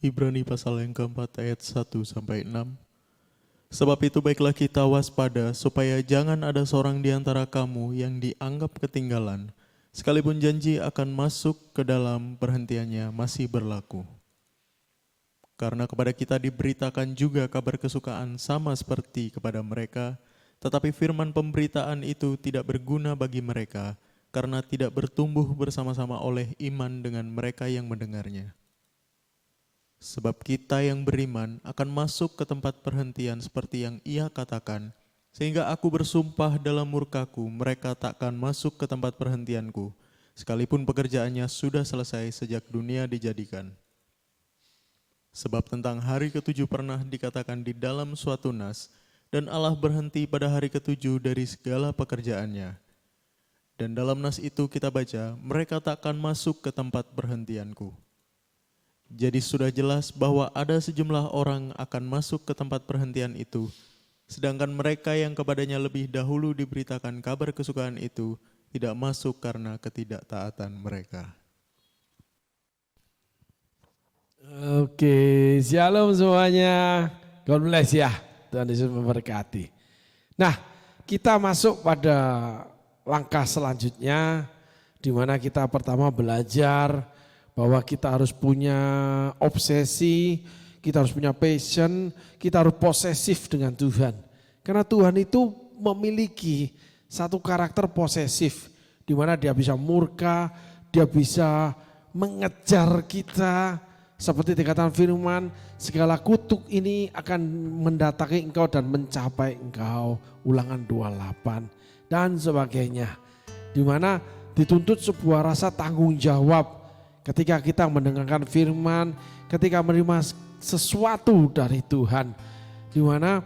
Ibrani pasal yang keempat ayat 1-6. Sebab itu baiklah kita waspada supaya jangan ada seorang di antara kamu yang dianggap ketinggalan, sekalipun janji akan masuk ke dalam perhentiannya masih berlaku. Karena kepada kita diberitakan juga kabar kesukaan sama seperti kepada mereka, tetapi firman pemberitaan itu tidak berguna bagi mereka, karena tidak bertumbuh bersama-sama oleh iman dengan mereka yang mendengarnya. Sebab kita yang beriman akan masuk ke tempat perhentian seperti yang ia katakan, sehingga aku bersumpah dalam murkaku, mereka takkan masuk ke tempat perhentianku, sekalipun pekerjaannya sudah selesai sejak dunia dijadikan. Sebab tentang hari ketujuh pernah dikatakan di dalam suatu nas, dan Allah berhenti pada hari ketujuh dari segala pekerjaannya. Dan dalam nas itu kita baca, mereka takkan masuk ke tempat perhentianku. Jadi sudah jelas bahwa ada sejumlah orang akan masuk ke tempat perhentian itu, sedangkan mereka yang kepadanya lebih dahulu diberitakan kabar kesukaan itu tidak masuk karena ketidaktaatan mereka. Oke, shalom semuanya. God bless ya. Tuhan Yesus memberkati. Nah, kita masuk pada langkah selanjutnya, di mana kita pertama belajar bahwa kita harus punya obsesi, kita harus punya passion, kita harus posesif dengan Tuhan. Karena Tuhan itu memiliki satu karakter posesif, di mana dia bisa murka, dia bisa mengejar kita. Seperti dikatakan firman, segala kutuk ini akan mendatangi engkau dan mencapai engkau. Ulangan 28 dan sebagainya. Di mana dituntut sebuah rasa tanggung jawab ketika kita mendengarkan firman, ketika menerima sesuatu dari Tuhan. Di mana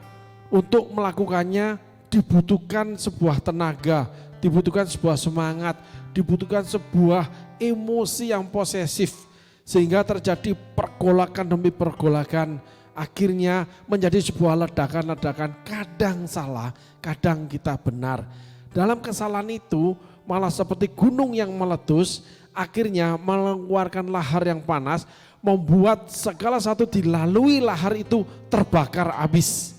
untuk melakukannya dibutuhkan sebuah tenaga, dibutuhkan sebuah semangat, dibutuhkan sebuah emosi yang posesif. Sehingga terjadi pergolakan demi pergolakan, akhirnya menjadi sebuah ledakan-ledakan, kadang salah, kadang kita benar. Dalam kesalahan itu malah seperti gunung yang meletus, akhirnya mengeluarkan lahar yang panas, membuat segala satu dilalui lahar itu terbakar habis.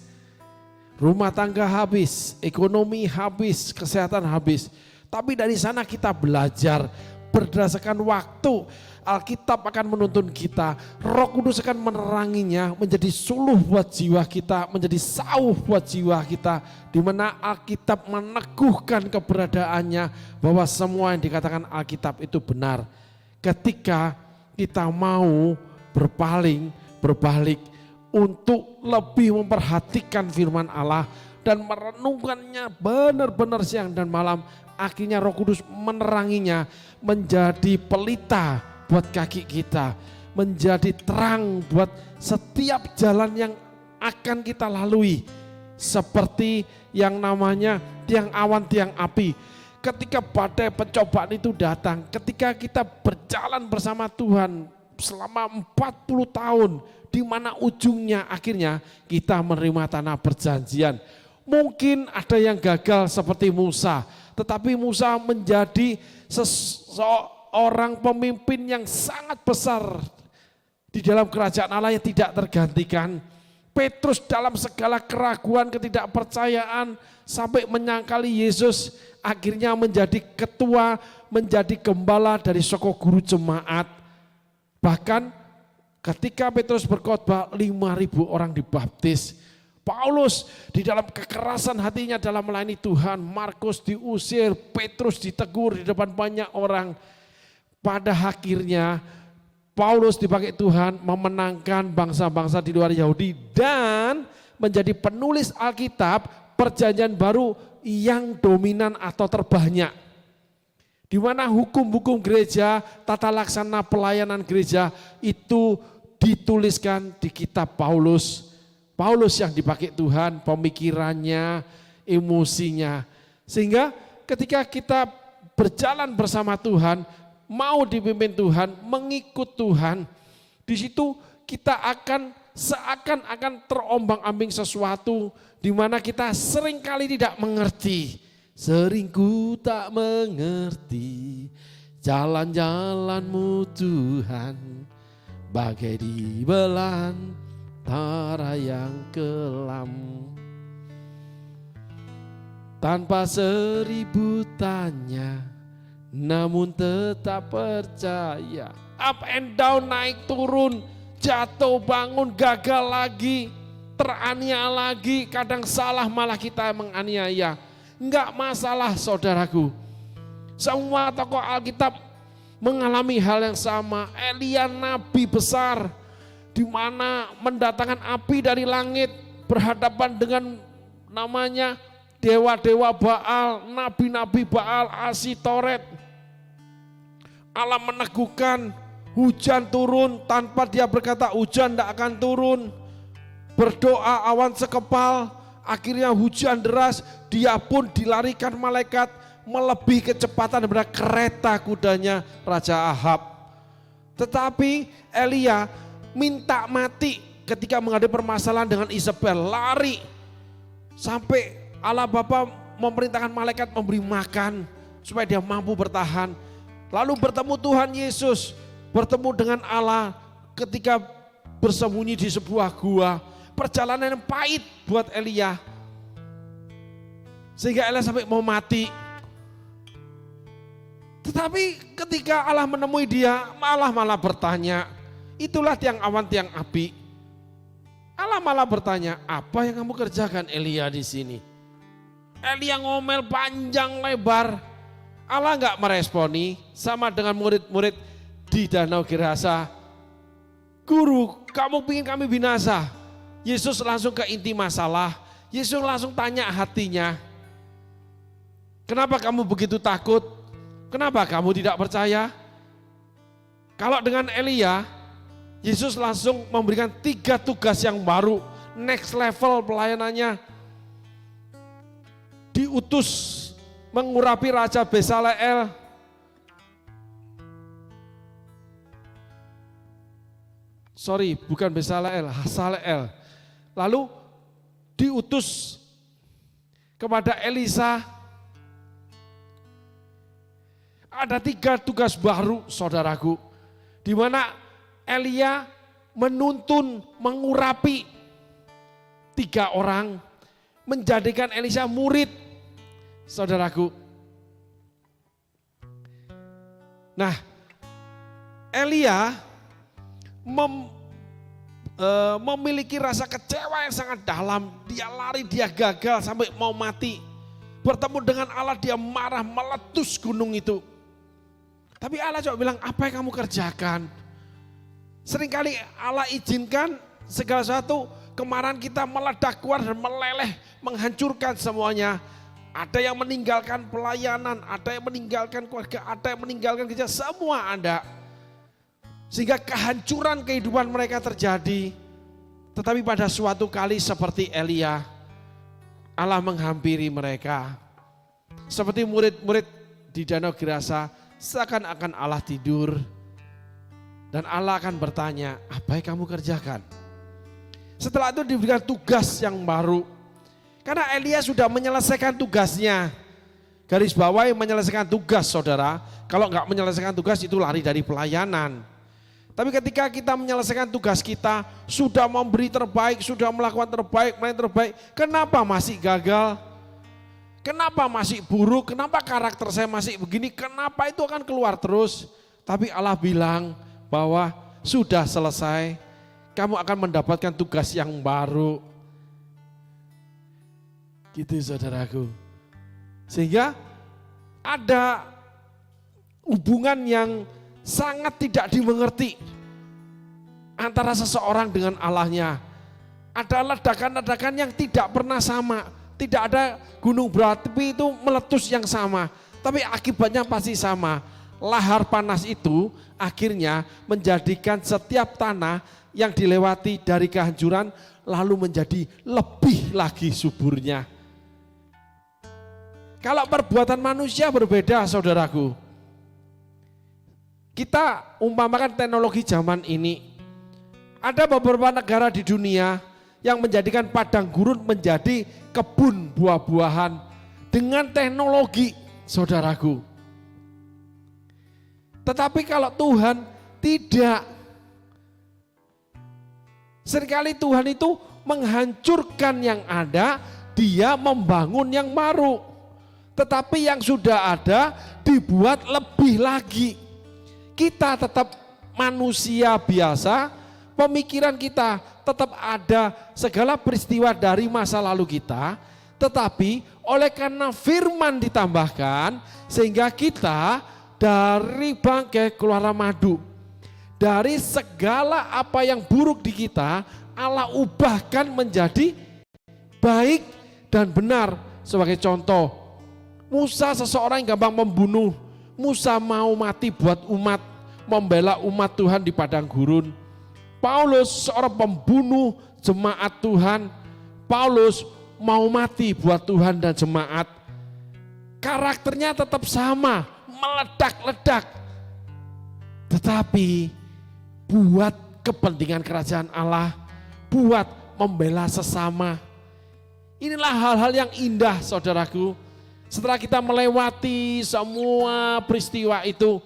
Rumah tangga habis, ekonomi habis, kesehatan habis. Tapi dari sana kita belajar berdasarkan waktu. Alkitab akan menuntun kita, Roh Kudus akan meneranginya menjadi suluh buat jiwa kita, menjadi sauh buat jiwa kita, di mana Alkitab meneguhkan keberadaannya bahwa semua yang dikatakan Alkitab itu benar. Ketika kita mau berpaling, berbalik untuk lebih memperhatikan firman Allah dan merenungkannya benar-benar siang dan malam, akhirnya Roh Kudus meneranginya menjadi pelita buat kaki kita, menjadi terang buat setiap jalan yang akan kita lalui. Seperti yang namanya tiang awan, tiang api. Ketika badai pencobaan itu datang, ketika kita berjalan bersama Tuhan selama 40 tahun, di mana ujungnya akhirnya kita menerima tanah perjanjian. Mungkin ada yang gagal seperti Musa, tetapi Musa menjadi orang pemimpin yang sangat besar di dalam kerajaan Allah yang tidak tergantikan. Petrus dalam segala keraguan, ketidakpercayaan sampai menyangkali Yesus, akhirnya menjadi ketua, menjadi gembala dari soko guru jemaat. Bahkan ketika Petrus berkhotbah 5.000 orang dibaptis. Paulus di dalam kekerasan hatinya dalam melayani Tuhan, Markus diusir, Petrus ditegur di depan banyak orang. Pada akhirnya Paulus dipakai Tuhan memenangkan bangsa-bangsa di luar Yahudi dan menjadi penulis Alkitab perjanjian baru yang dominan atau terbanyak. Di mana hukum-hukum gereja, tata laksana pelayanan gereja itu dituliskan di kitab Paulus. Paulus yang dipakai Tuhan, pemikirannya, emosinya. Sehingga ketika kita berjalan bersama Tuhan, mau dipimpin Tuhan, mengikut Tuhan, di situ kita akan seakan-akan terombang-ambing sesuatu di mana kita seringkali tidak mengerti. Sering ku tak mengerti jalan-jalan-Mu Tuhan, bagai di belantara yang kelam. Tanpa 1000 tanya, namun tetap percaya. Up and down, naik turun, jatuh bangun, gagal lagi, teraniaya lagi, kadang salah malah kita menganiaya. Enggak masalah saudaraku. Semua tokoh Alkitab mengalami hal yang sama. Elia nabi besar di mana mendatangkan api dari langit berhadapan dengan namanya dewa-dewa Baal, nabi-nabi Baal, Asitoret. Allah meneguhkan hujan turun tanpa dia berkata hujan tidak akan turun. Berdoa awan sekepal, akhirnya hujan deras, dia pun dilarikan malaikat melebihi kecepatan daripada kereta kudanya Raja Ahab. Tetapi Elia minta mati ketika menghadapi permasalahan dengan Isabel, lari sampai Allah Bapa memerintahkan malaikat memberi makan supaya dia mampu bertahan. Lalu bertemu Tuhan Yesus, bertemu dengan Allah ketika bersembunyi di sebuah gua. Perjalanan yang pahit buat Elia, sehingga Elia sampai mau mati. Tetapi ketika Allah menemui dia, malah bertanya, itulah tiang awan tiang api. Allah malah bertanya, apa yang kamu kerjakan Elia di sini? Elia ngomel panjang lebar. Allah enggak meresponi, sama dengan murid-murid di Danau Gerasa. Guru, kamu ingin kami binasa? Yesus langsung ke inti masalah. Yesus langsung tanya hatinya. Kenapa kamu begitu takut? Kenapa kamu tidak percaya? Kalau dengan Elia, Yesus langsung memberikan 3 tugas yang baru. Next level pelayanannya. Diutus mengurapi Raja Bezaleel. Sorry, bukan Bezaleel, Hasaleel. Lalu diutus kepada Elisa. Ada 3 tugas baru saudaraku. Di mana Elia menuntun, mengurapi 3 orang. Menjadikan Elisa murid saudaraku. Nah, Elia memiliki rasa kecewa yang sangat dalam. Dia lari, dia gagal sampai mau mati. Bertemu dengan Allah dia marah, meletus gunung itu. Tapi Allah coba bilang, apa yang kamu kerjakan? Seringkali Allah izinkan segala sesuatu, kemarahan kita meledak keluar dan meleleh, menghancurkan semuanya. Ada yang meninggalkan pelayanan, ada yang meninggalkan keluarga, ada yang meninggalkan kerja, semua ada. Sehingga kehancuran kehidupan mereka terjadi. Tetapi pada suatu kali seperti Elia, Allah menghampiri mereka. Seperti murid-murid di Danau Gerasa, seakan-akan Allah tidur. Dan Allah akan bertanya, apa yang kamu kerjakan? Setelah itu diberikan tugas yang baru. Karena Elia sudah menyelesaikan tugasnya. Garis bawahi menyelesaikan tugas saudara. Kalau enggak menyelesaikan tugas itu lari dari pelayanan. Tapi ketika kita menyelesaikan tugas kita, sudah memberi terbaik, sudah melakukan terbaik, melayani terbaik, kenapa masih gagal? Kenapa masih buruk? Kenapa karakter saya masih begini? Kenapa itu akan keluar terus? Tapi Allah bilang bahwa sudah selesai, kamu akan mendapatkan tugas yang baru. Gitu saudaraku. Sehingga ada hubungan yang sangat tidak dimengerti antara seseorang dengan Allahnya. Ada ledakan-ledakan yang tidak pernah sama. Tidak ada gunung berapi itu meletus yang sama. Tapi akibatnya pasti sama. Lahar panas itu akhirnya menjadikan setiap tanah yang dilewati dari kehancuran lalu menjadi lebih lagi suburnya. Kalau perbuatan manusia berbeda saudaraku. Kita umpamakan teknologi zaman ini. Ada beberapa negara di dunia yang menjadikan padang gurun menjadi kebun buah-buahan dengan teknologi saudaraku. Tetapi kalau Tuhan tidak, Seringkali Tuhan itu menghancurkan yang ada, dia membangun yang baru. Tetapi yang sudah ada dibuat lebih lagi. Kita tetap manusia biasa, pemikiran kita tetap ada segala peristiwa dari masa lalu kita, tetapi oleh karena firman ditambahkan, sehingga kita dari bangkai keluar madu. Dari segala apa yang buruk di kita, Allah ubahkan menjadi baik dan benar. Sebagai contoh, Musa seseorang yang gampang membunuh. Musa mau mati buat umat, membela umat Tuhan di padang gurun. Paulus seorang pembunuh jemaat Tuhan. Paulus mau mati buat Tuhan dan jemaat. Karakternya tetap sama, meledak-ledak. Tetapi buat kepentingan kerajaan Allah, buat membela sesama. Inilah hal-hal yang indah, saudaraku. Setelah kita melewati semua peristiwa itu,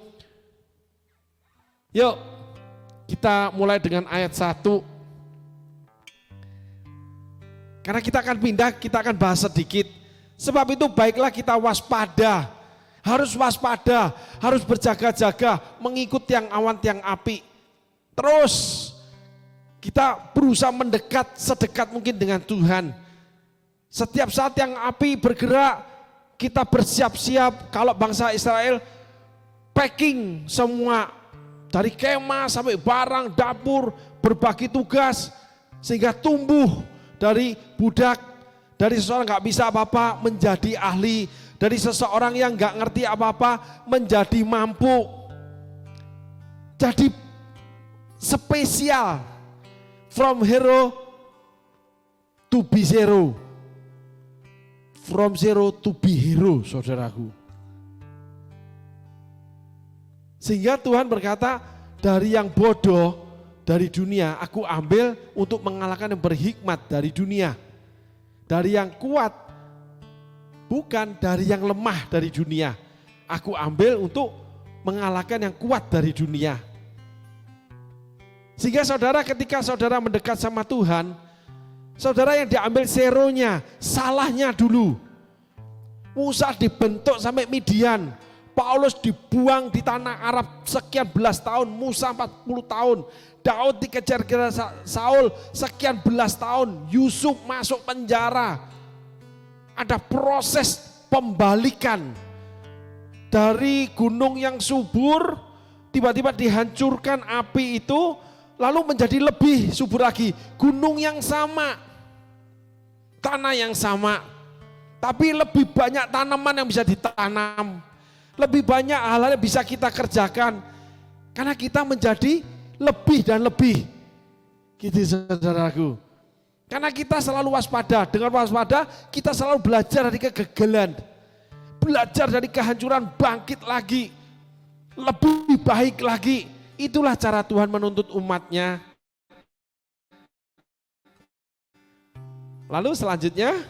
yuk kita mulai dengan ayat 1. Karena kita akan pindah, kita akan bahas sedikit. Sebab itu baiklah kita waspada, harus waspada, harus berjaga-jaga, mengikut tiang awan tiang api. Terus kita berusaha mendekat sedekat mungkin dengan Tuhan. Setiap saat yang api bergerak, kita bersiap-siap. Kalau bangsa Israel packing semua, dari kemah sampai barang, dapur, berbagi tugas, sehingga tumbuh dari budak, dari seseorang gak bisa apa-apa menjadi ahli, dari seseorang yang gak ngerti apa-apa menjadi mampu. Jadi spesial, from hero to be zero, from zero to be hero, saudaraku. Sehingga Tuhan berkata, dari yang bodoh dari dunia aku ambil untuk mengalahkan yang berhikmat dari dunia. Dari yang kuat, bukan dari yang lemah dari dunia, aku ambil untuk mengalahkan yang kuat dari dunia. Sehingga saudara, ketika saudara mendekat sama Tuhan, saudara yang diambil seronya, salahnya dulu. Musa dibentuk sampai Midian, Paulus dibuang di tanah Arab sekian belas tahun, Musa 40 tahun, Daud dikejar-kejar Saul sekian belas tahun, Yusuf masuk penjara. Ada proses pembalikan dari gunung yang subur, tiba-tiba dihancurkan api itu, lalu menjadi lebih subur lagi. Gunung yang sama, tanah yang sama, tapi lebih banyak tanaman yang bisa ditanam. Lebih banyak hal-hal yang bisa kita kerjakan. Karena kita menjadi lebih dan lebih. Gitu saudaraku. Karena kita selalu waspada. Dengan waspada kita selalu belajar dari kegagalan. Belajar dari kehancuran, bangkit lagi. Lebih baik lagi. Itulah cara Tuhan menuntut umatnya. Lalu selanjutnya,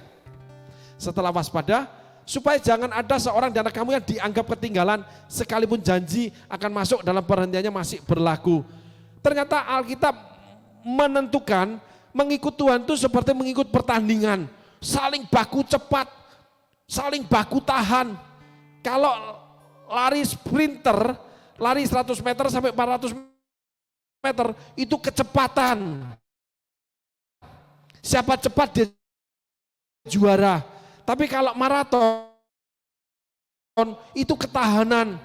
setelah waspada, supaya jangan ada seorang di antara kamu yang dianggap ketinggalan, sekalipun janji akan masuk dalam perhentiannya masih berlaku. Ternyata Alkitab menentukan mengikut Tuhan itu seperti mengikut pertandingan, saling baku cepat, saling baku tahan. Kalau lari sprinter, lari 100 meter sampai 400 meter, itu kecepatan. Siapa cepat dia juara. Tapi kalau maraton itu ketahanan.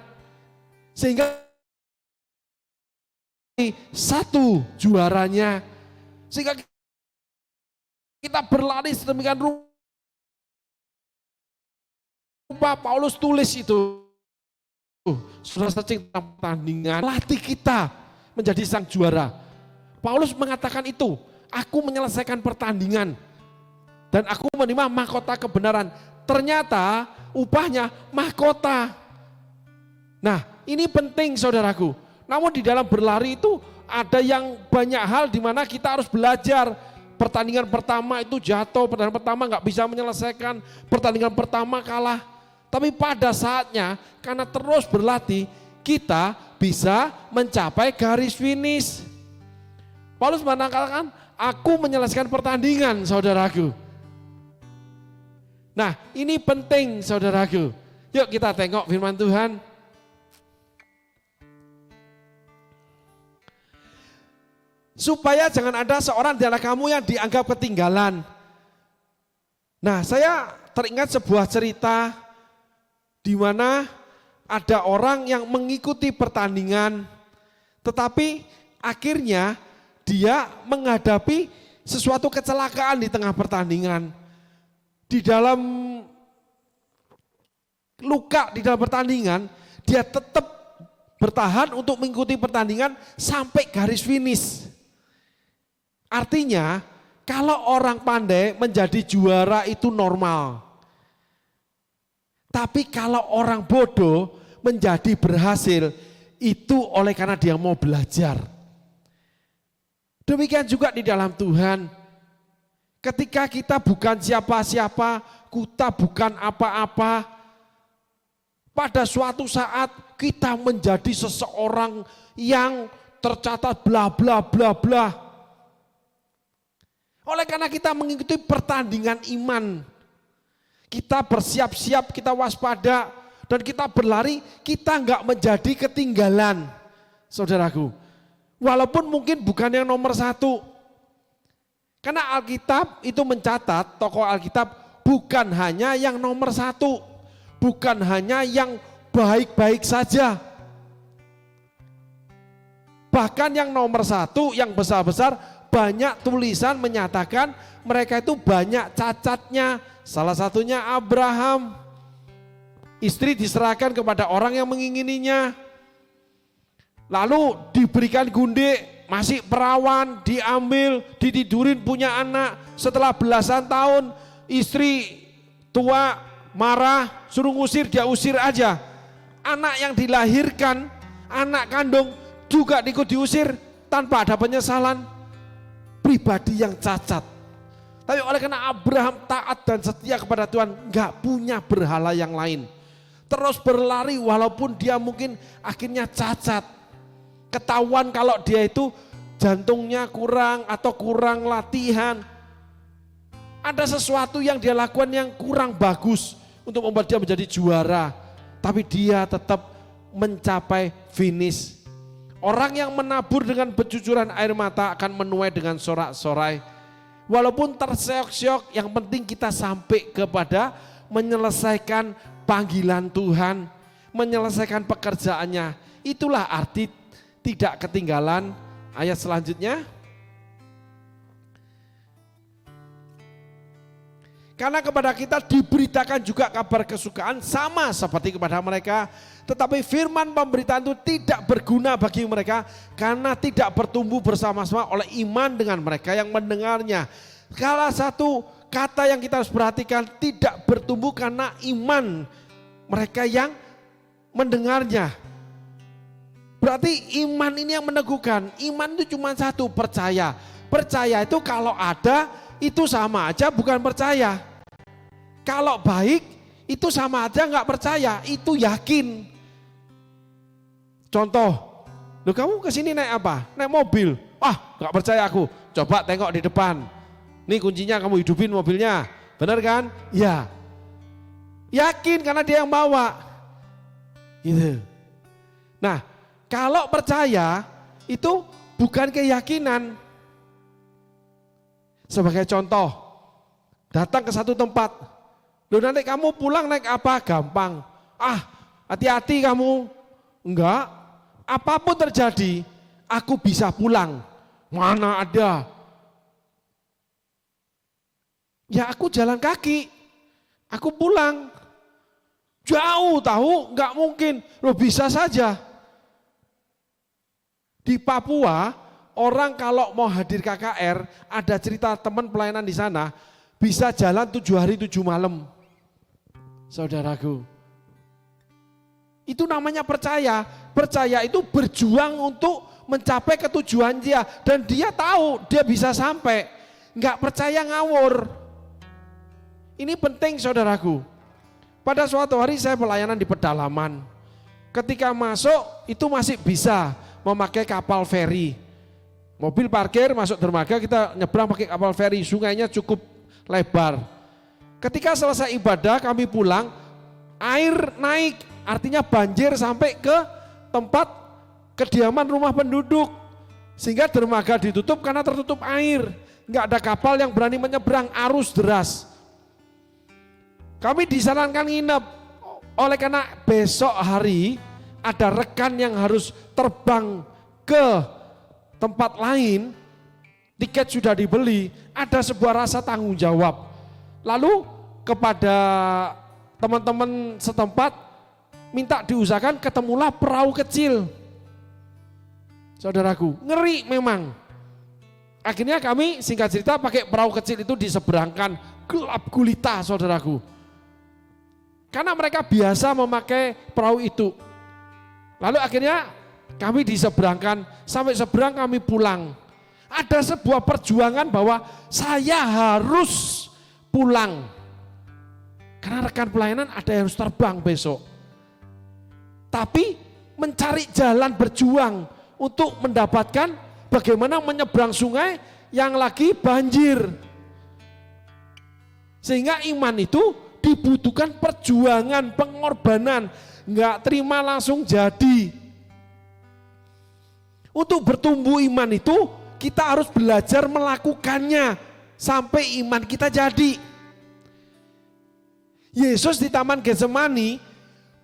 Sehingga satu juaranya. Sehingga kita berlari sedemikian rupa. Paulus tulis itu. Sudah searching tentang pertandingan, latih kita menjadi sang juara. Paulus mengatakan itu, aku menyelesaikan pertandingan dan aku menerima mahkota kebenaran. Ternyata upahnya mahkota. Nah, ini penting saudaraku. Namun di dalam berlari itu ada yang banyak hal di mana kita harus belajar. Pertandingan pertama itu jatuh, pertandingan pertama nggak bisa menyelesaikan, pertandingan pertama kalah. Tapi pada saatnya karena terus berlatih kita bisa mencapai garis finish. Paulus mengatakan aku menyelesaikan pertandingan, saudaraku. Nah, ini penting, saudaraku. Yuk kita tengok firman Tuhan. Supaya jangan ada seorang di antara kamu yang dianggap ketinggalan. Nah, saya teringat sebuah cerita di mana ada orang yang mengikuti pertandingan, tetapi akhirnya dia menghadapi sesuatu kecelakaan di tengah pertandingan. Di dalam luka di dalam pertandingan, dia tetap bertahan untuk mengikuti pertandingan sampai garis finish. Artinya, kalau orang pandai menjadi juara itu normal. Tapi kalau orang bodoh menjadi berhasil, itu oleh karena dia mau belajar. Demikian juga di dalam Tuhan. Ketika kita bukan siapa-siapa, kita bukan apa-apa, pada suatu saat kita menjadi seseorang yang tercatat bla bla bla bla. Oleh karena kita mengikuti pertandingan iman, kita bersiap-siap, kita waspada, dan kita berlari, kita enggak menjadi ketinggalan, saudaraku. Walaupun mungkin bukan yang nomor satu. Karena Alkitab itu mencatat, tokoh Alkitab bukan hanya yang nomor satu, bukan hanya yang baik-baik saja. Bahkan yang nomor satu, yang besar-besar, banyak tulisan menyatakan mereka itu banyak cacatnya. Salah satunya Abraham. Istri diserahkan kepada orang yang mengingininya. Lalu diberikan gundik, masih perawan, diambil, ditidurin punya anak. Setelah belasan tahun istri tua marah, suruh ngusir, dia usir aja. Anak yang dilahirkan, anak kandung juga ikut diusir tanpa ada penyesalan. Pribadi yang cacat. Tapi oleh karena Abraham taat dan setia kepada Tuhan, enggak punya berhala yang lain. Terus berlari walaupun dia mungkin akhirnya cacat. Ketahuan kalau dia itu jantungnya kurang atau kurang latihan. Ada sesuatu yang dia lakukan yang kurang bagus untuk membuat dia menjadi juara. Tapi dia tetap mencapai finish. Orang yang menabur dengan bercucuran air mata akan menuai dengan sorak-sorai. Walaupun terseok-seok, yang penting kita sampai kepada menyelesaikan panggilan Tuhan, menyelesaikan pekerjaannya. Itulah arti tidak ketinggalan. Ayat selanjutnya. Karena kepada kita diberitakan juga kabar kesukaan sama seperti kepada mereka. Tetapi firman pemberitaan itu tidak berguna bagi mereka karena tidak bertumbuh bersama-sama oleh iman dengan mereka yang mendengarnya. Salah satu kata yang kita harus perhatikan, tidak bertumbuh karena iman mereka yang mendengarnya. Berarti iman ini yang meneguhkan. Iman itu cuma satu, percaya. Percaya itu kalau ada itu sama aja bukan percaya. Kalau baik itu sama aja nggak percaya, itu yakin. Contoh, loh kamu kesini naik apa? Naik mobil. Ah, nggak percaya aku. Coba tengok di depan. Nih kuncinya, kamu hidupin mobilnya. Benar kan? Ya. Yakin karena dia yang bawa. Gitu. Nah, kalau percaya itu bukan keyakinan. Sebagai contoh, datang ke satu tempat. Loh nanti kamu pulang naik apa? Gampang. Ah, hati-hati kamu. Enggak. Apapun terjadi, aku bisa pulang. Mana ada? Ya aku jalan kaki. Aku pulang. Jauh tahu, enggak mungkin. Loh bisa saja. Di Papua, orang kalau mau hadir KKR, ada cerita teman pelayanan di sana, bisa jalan 7 hari 7 malam. Saudaraku. Itu namanya percaya. Percaya itu berjuang untuk mencapai ketujuan dia. Dan dia tahu dia bisa sampai. Enggak percaya ngawur. Ini penting saudaraku. Pada suatu hari saya pelayanan di pedalaman. Ketika masuk itu masih bisa memakai kapal feri. Mobil parkir masuk dermaga, kita nyebrang pakai kapal feri, sungainya cukup lebar. Ketika selesai ibadah kami pulang, air naik, artinya banjir sampai ke tempat kediaman rumah penduduk. Sehingga dermaga ditutup karena tertutup air. Enggak ada kapal yang berani menyeberang, arus deras. Kami disarankan nginep, oleh karena besok hari ada rekan yang harus terbang ke tempat lain, tiket sudah dibeli, ada sebuah rasa tanggung jawab. Lalu kepada teman-teman setempat minta diusahakan ketemulah perahu kecil. Saudaraku, ngeri memang. Akhirnya kami singkat cerita pakai perahu kecil itu diseberangkan, gelap gulita saudaraku. Karena mereka biasa memakai perahu itu. Lalu akhirnya kami diseberangkan, sampai seberang kami pulang. Ada sebuah perjuangan bahwa saya harus pulang. Karena rekan pelayanan ada yang harus terbang besok. Tapi mencari jalan berjuang untuk mendapatkan bagaimana menyeberang sungai yang lagi banjir. Sehingga iman itu dibutuhkan perjuangan, pengorbanan, enggak terima langsung jadi. Untuk bertumbuh iman itu kita harus belajar melakukannya sampai iman kita jadi. Yesus di Taman Getsemani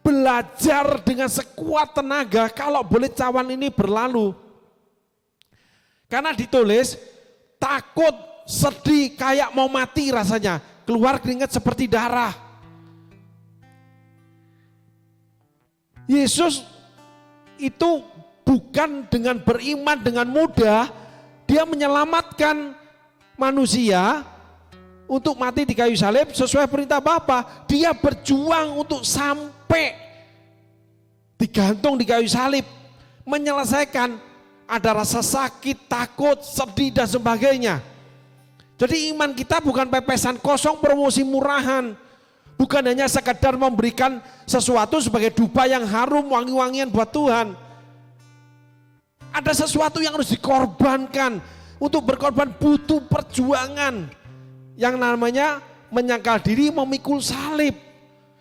belajar dengan sekuat tenaga kalau boleh cawan ini berlalu. Karena ditulis takut, sedih, kayak mau mati rasanya. Keluar keringat seperti darah. Yesus itu bukan dengan beriman dengan mudah, dia menyelamatkan manusia untuk mati di kayu salib sesuai perintah Bapa. Dia berjuang untuk sampai digantung di kayu salib, menyelesaikan, ada rasa sakit, takut, sedih dan sebagainya. Jadi iman kita bukan pepesan kosong promosi murahan. Bukan hanya sekedar memberikan sesuatu sebagai dupa yang harum wangi-wangian buat Tuhan. Ada sesuatu yang harus dikorbankan. Untuk berkorban butuh perjuangan. Yang namanya menyangkal diri, memikul salib.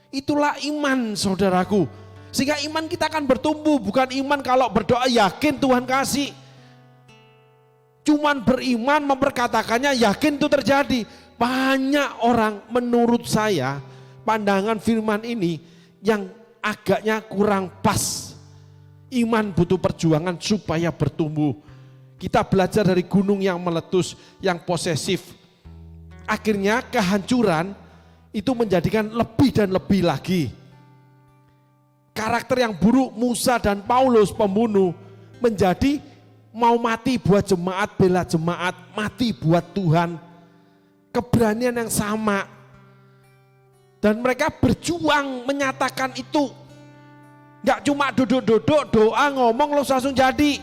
Itulah iman saudaraku. Sehingga iman kita akan bertumbuh. Bukan iman kalau berdoa yakin Tuhan kasih. Cuman beriman memperkatakannya yakin itu terjadi. Banyak orang menurut saya pandangan firman ini yang agaknya kurang pas. Iman butuh perjuangan supaya bertumbuh. Kita belajar dari gunung yang meletus, yang posesif. Akhirnya kehancuran itu menjadikan lebih dan lebih lagi. Karakter yang buruk Musa dan Paulus pembunuh menjadi mau mati buat jemaat, bela jemaat, mati buat Tuhan. Keberanian yang sama. Dan mereka berjuang menyatakan itu. Enggak cuma duduk-duduk, doa, ngomong langsung jadi.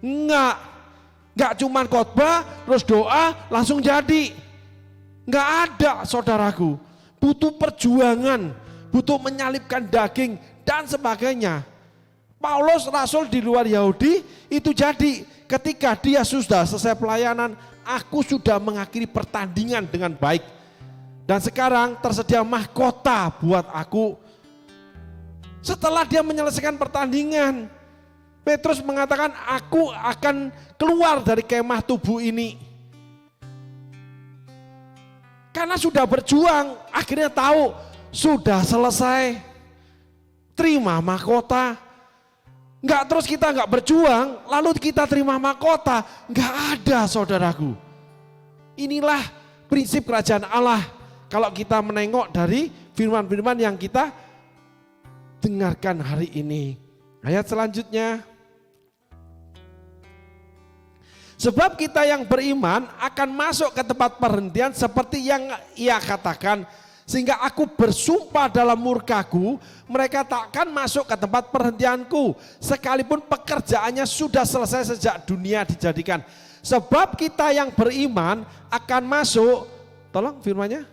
Enggak cuma khotbah, terus doa, langsung jadi. Enggak ada saudaraku. Butuh perjuangan, butuh menyalipkan daging dan sebagainya. Paulus rasul di luar Yahudi itu jadi ketika dia sudah selesai pelayanan, aku sudah mengakhiri pertandingan dengan baik. Dan sekarang tersedia mahkota buat aku. Setelah dia menyelesaikan pertandingan, Petrus mengatakan aku akan keluar dari kemah tubuh ini. Karena sudah berjuang, akhirnya tahu sudah selesai. Terima mahkota. Enggak terus kita enggak berjuang, lalu kita terima mahkota. Enggak ada saudaraku. Inilah prinsip kerajaan Allah. Kalau kita menengok dari firman-firman yang kita dengarkan hari ini. Ayat selanjutnya. Sebab kita yang beriman akan masuk ke tempat perhentian seperti yang ia katakan. Sehingga aku bersumpah dalam murkaku, mereka takkan masuk ke tempat perhentianku. Sekalipun pekerjaannya sudah selesai sejak dunia dijadikan. Sebab kita yang beriman akan masuk, tolong firmannya,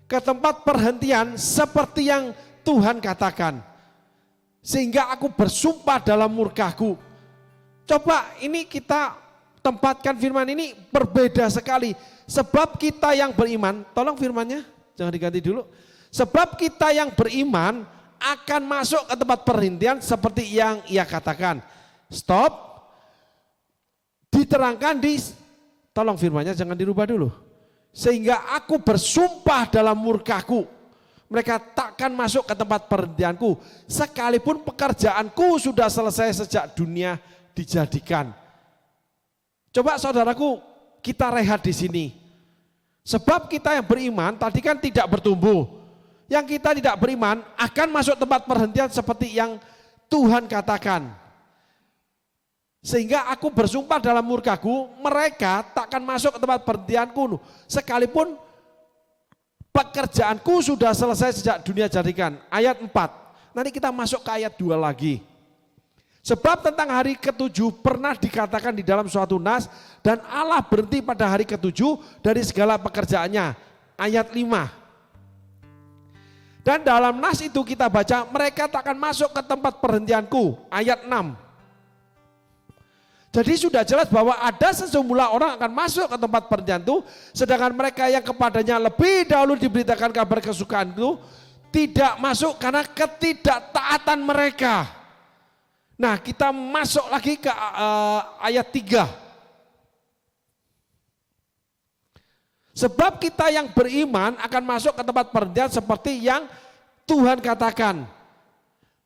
ke tempat perhentian seperti yang Tuhan katakan. Sehingga aku bersumpah dalam murkaku. Coba ini kita menempatkan firman ini berbeda sekali. Sebab kita yang beriman, tolong firmannya, jangan diganti dulu. Sebab kita yang beriman akan masuk ke tempat perhentian seperti yang ia katakan. Stop. Diterangkan tolong firmannya jangan dirubah dulu. Sehingga aku bersumpah dalam murkaku. Mereka takkan masuk ke tempat perhentianku. Sekalipun pekerjaanku sudah selesai sejak dunia dijadikan. Coba saudaraku, kita rehat di sini. Sebab kita yang beriman tadi kan tidak bertumbuh. Yang kita tidak beriman akan masuk tempat perhentian seperti yang Tuhan katakan. Sehingga aku bersumpah dalam murkaku, mereka takkan masuk ke tempat perhentianku. Sekalipun pekerjaanku sudah selesai sejak dunia jadikan. Ayat 4. Nanti kita masuk ke ayat 2 lagi. Sebab tentang hari ketujuh pernah dikatakan di dalam suatu nas, dan Allah berhenti pada hari ketujuh dari segala pekerjaannya. Ayat 5. Dan dalam nas itu kita baca, mereka takkan masuk ke tempat perhentianku. Ayat 6. Jadi sudah jelas bahwa ada sejumlah orang akan masuk ke tempat perhentian itu, sedangkan mereka yang kepadanya lebih dahulu diberitakan kabar kesukaan itu tidak masuk karena ketidaktaatan mereka. Nah, kita masuk lagi ke ayat 3. Sebab kita yang beriman akan masuk ke tempat perhentian seperti yang Tuhan katakan.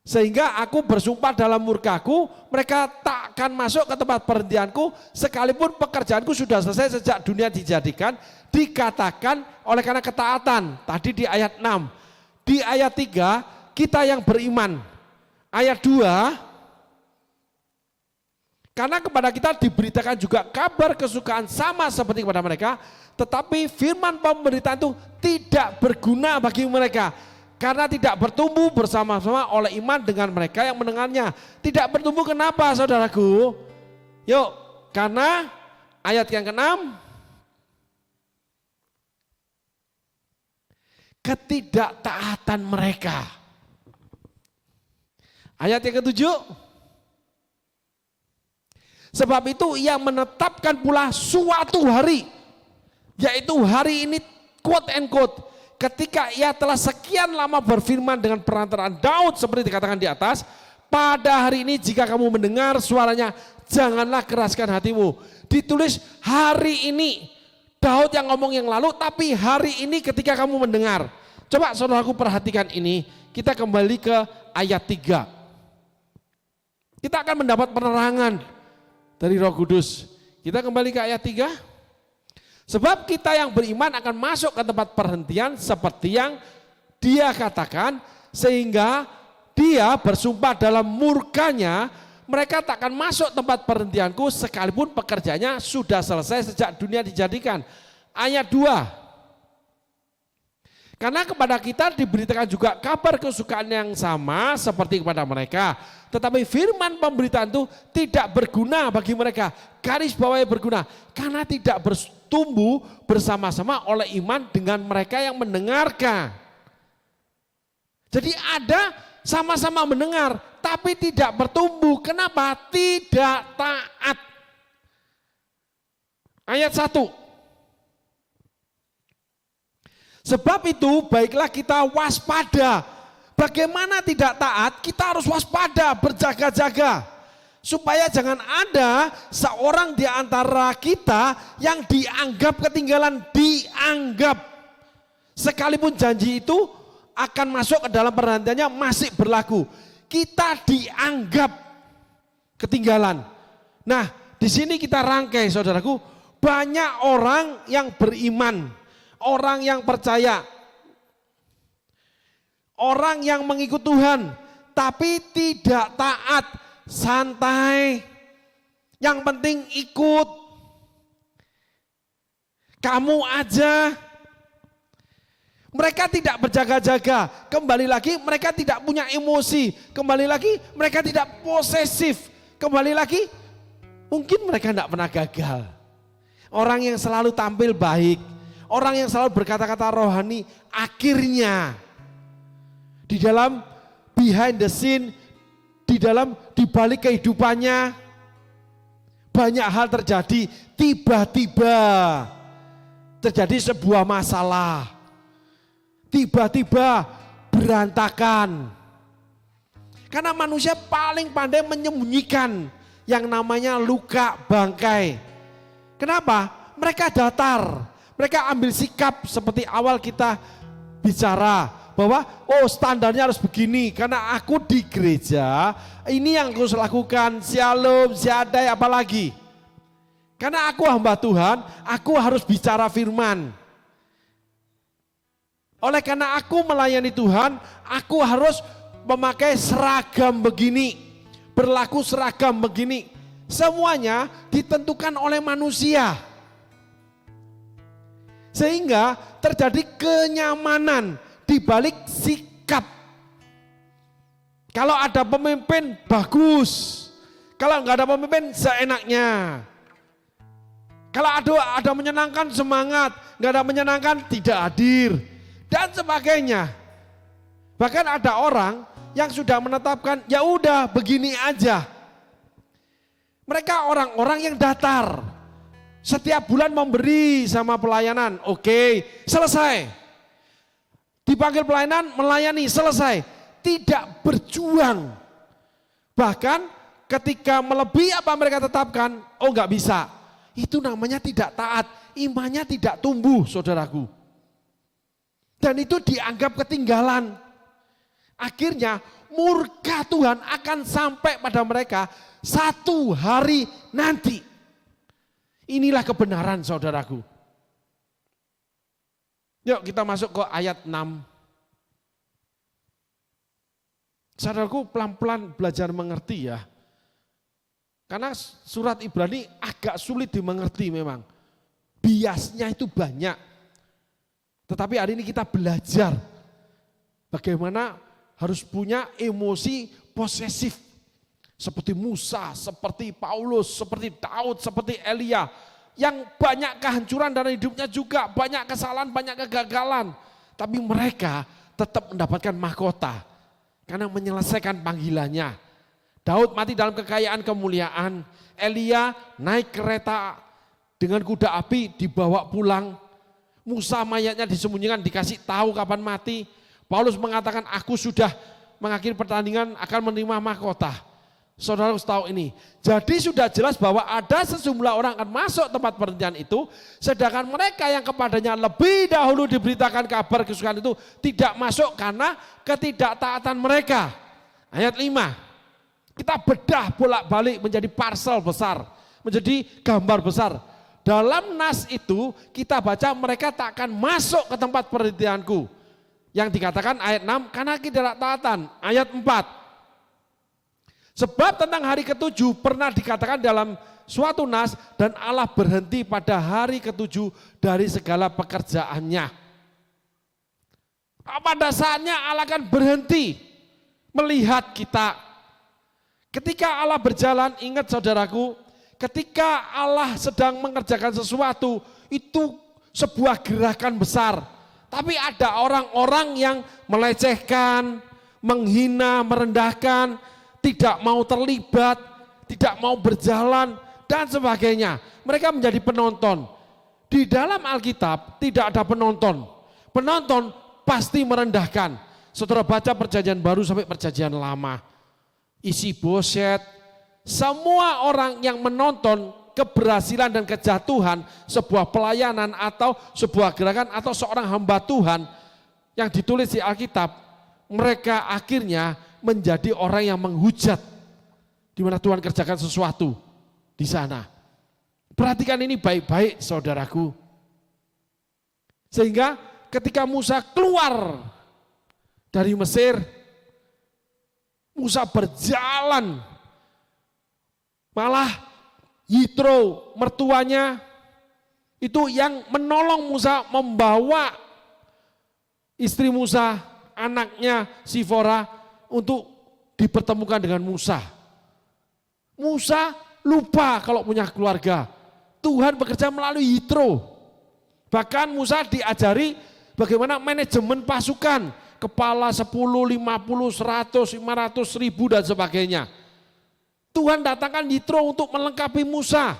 Sehingga aku bersumpah dalam murkaku, mereka takkan masuk ke tempat perhentianku, sekalipun pekerjaanku sudah selesai sejak dunia dijadikan, dikatakan oleh karena ketaatan. Tadi di ayat 6. Di ayat 3, kita yang beriman. Ayat 2, karena kepada kita diberitakan juga kabar kesukaan sama seperti kepada mereka, tetapi firman pemberitaan itu tidak berguna bagi mereka. Karena tidak bertumbuh bersama-sama oleh iman dengan mereka yang mendengarnya. Tidak bertumbuh kenapa saudaraku? Yuk, karena ayat yang ke-6. Ketidaktaatan mereka. Ayat yang ke-7. Sebab itu ia menetapkan pula suatu hari. Yaitu hari ini quote and quote. Ketika ia telah sekian lama berfirman dengan perantaraan Daud seperti dikatakan di atas, pada hari ini jika kamu mendengar suaranya, janganlah keraskan hatimu. Ditulis hari ini, Daud yang ngomong yang lalu, tapi hari ini ketika kamu mendengar. Coba saudaraku perhatikan ini, kita kembali ke ayat 3. Kita akan mendapat penerangan dari Roh Kudus. Kita kembali ke ayat 3. Sebab kita yang beriman akan masuk ke tempat perhentian seperti yang dia katakan, sehingga dia bersumpah dalam murkanya, mereka takkan masuk tempat perhentianku sekalipun pekerjaannya sudah selesai sejak dunia dijadikan. Ayat 2. Karena kepada kita diberitakan juga kabar kesukaan yang sama seperti kepada mereka. Tetapi firman pemberitaan itu tidak berguna bagi mereka. Garis bawahnya berguna. Karena tidak bertumbuh bersama-sama oleh iman dengan mereka yang mendengarkan. Jadi ada sama-sama mendengar tapi tidak bertumbuh. Kenapa? Tidak taat. Ayat 1. Sebab itu baiklah kita waspada. Bagaimana tidak taat? Kita harus waspada, berjaga-jaga. Supaya jangan ada seorang di antara kita yang dianggap ketinggalan, dianggap. Sekalipun janji itu akan masuk ke dalam perhentiannya masih berlaku. Kita dianggap ketinggalan. Nah, di sini kita rangkai saudaraku, banyak orang yang beriman, orang yang percaya, orang yang mengikut Tuhan, tapi tidak taat, santai. Yang penting ikut. Kamu aja. Mereka tidak berjaga-jaga. Kembali lagi mereka tidak punya emosi. Kembali lagi mereka tidak posesif. Kembali lagi mungkin mereka tidak pernah gagal. Orang yang selalu tampil baik. Orang yang selalu berkata-kata rohani, akhirnya di dalam behind the scene, di balik kehidupannya, banyak hal terjadi, tiba-tiba terjadi sebuah masalah. Tiba-tiba berantakan. Karena manusia paling pandai menyembunyikan yang namanya luka bangkai. Kenapa? Mereka datar. Mereka ambil sikap seperti awal kita bicara. Bahwa standarnya harus begini. Karena aku di gereja, ini yang harus lakukan. Shalom, siadai, apalagi. Karena aku hamba Tuhan, aku harus bicara firman. Oleh karena aku melayani Tuhan, aku harus memakai seragam begini, berlaku seragam begini. Semuanya ditentukan oleh manusia. Sehingga terjadi kenyamanan di balik sikap. Kalau ada pemimpin bagus, kalau nggak ada pemimpin seenaknya. Kalau ada menyenangkan semangat, nggak ada menyenangkan tidak hadir. Dan sebagainya. Bahkan ada orang yang sudah menetapkan ya udah begini aja. Mereka orang-orang yang datar. Setiap bulan memberi sama pelayanan, oke, selesai. Dipanggil pelayanan, melayani, selesai. Tidak berjuang. Bahkan ketika melebihi apa mereka tetapkan, nggak bisa. Itu namanya tidak taat, imannya tidak tumbuh, saudaraku. Dan itu dianggap ketinggalan. Akhirnya murka Tuhan akan sampai pada mereka satu hari nanti. Inilah kebenaran, saudaraku. Yuk kita masuk ke ayat 6. Saudaraku, pelan-pelan belajar mengerti ya. Karena surat Ibrani agak sulit dimengerti memang. Biasnya itu banyak. Tetapi hari ini kita belajar bagaimana harus punya emosi posesif. Seperti Musa, seperti Paulus, seperti Daud, seperti Elia. Yang banyak kehancuran dalam hidupnya juga, banyak kesalahan, banyak kegagalan. Tapi mereka tetap mendapatkan mahkota. Karena menyelesaikan panggilannya. Daud mati dalam kekayaan kemuliaan. Elia naik kereta dengan kuda api dibawa pulang. Musa mayatnya disembunyikan, dikasih tahu kapan mati. Paulus mengatakan aku sudah mengakhiri pertandingan akan menerima mahkota. Saudara harus tahu ini. Jadi sudah jelas bahwa ada sejumlah orang akan masuk tempat perhentian itu. Sedangkan mereka yang kepadanya lebih dahulu diberitakan kabar kesukaan itu tidak masuk karena ketidaktaatan mereka. Ayat 5. Kita bedah bolak-balik menjadi parsel besar. Menjadi gambar besar. Dalam nas itu kita baca mereka tak akan masuk ke tempat perhentianku. Yang dikatakan ayat 6 karena ketidaktaatan. Ayat 4. Sebab tentang hari ketujuh pernah dikatakan dalam suatu nas dan Allah berhenti pada hari ketujuh dari segala pekerjaannya. Pada saatnya Allah akan berhenti melihat kita. Ketika Allah berjalan, ingat saudaraku, ketika Allah sedang mengerjakan sesuatu, itu sebuah gerakan besar. Tapi ada orang-orang yang melecehkan, menghina, merendahkan, tidak mau terlibat, tidak mau berjalan, dan sebagainya. Mereka menjadi penonton. Di dalam Alkitab tidak ada penonton. Penonton pasti merendahkan. Saudara baca perjanjian baru sampai perjanjian lama. Isi boset, semua orang yang menonton keberhasilan dan kejatuhan sebuah pelayanan atau sebuah gerakan atau seorang hamba Tuhan yang ditulis di Alkitab, mereka akhirnya menjadi orang yang menghujat di mana Tuhan kerjakan sesuatu di sana. Perhatikan ini baik-baik saudaraku. Sehingga ketika Musa keluar dari Mesir, Musa berjalan, malah Yitro mertuanya itu yang menolong Musa membawa istri Musa, anaknya Sifora untuk dipertemukan dengan Musa. Musa lupa kalau punya keluarga. Tuhan bekerja melalui Yitro. Bahkan Musa diajari bagaimana manajemen pasukan. Kepala 10, 50, 100, 500, 1000 dan sebagainya. Tuhan datangkan Yitro untuk melengkapi Musa.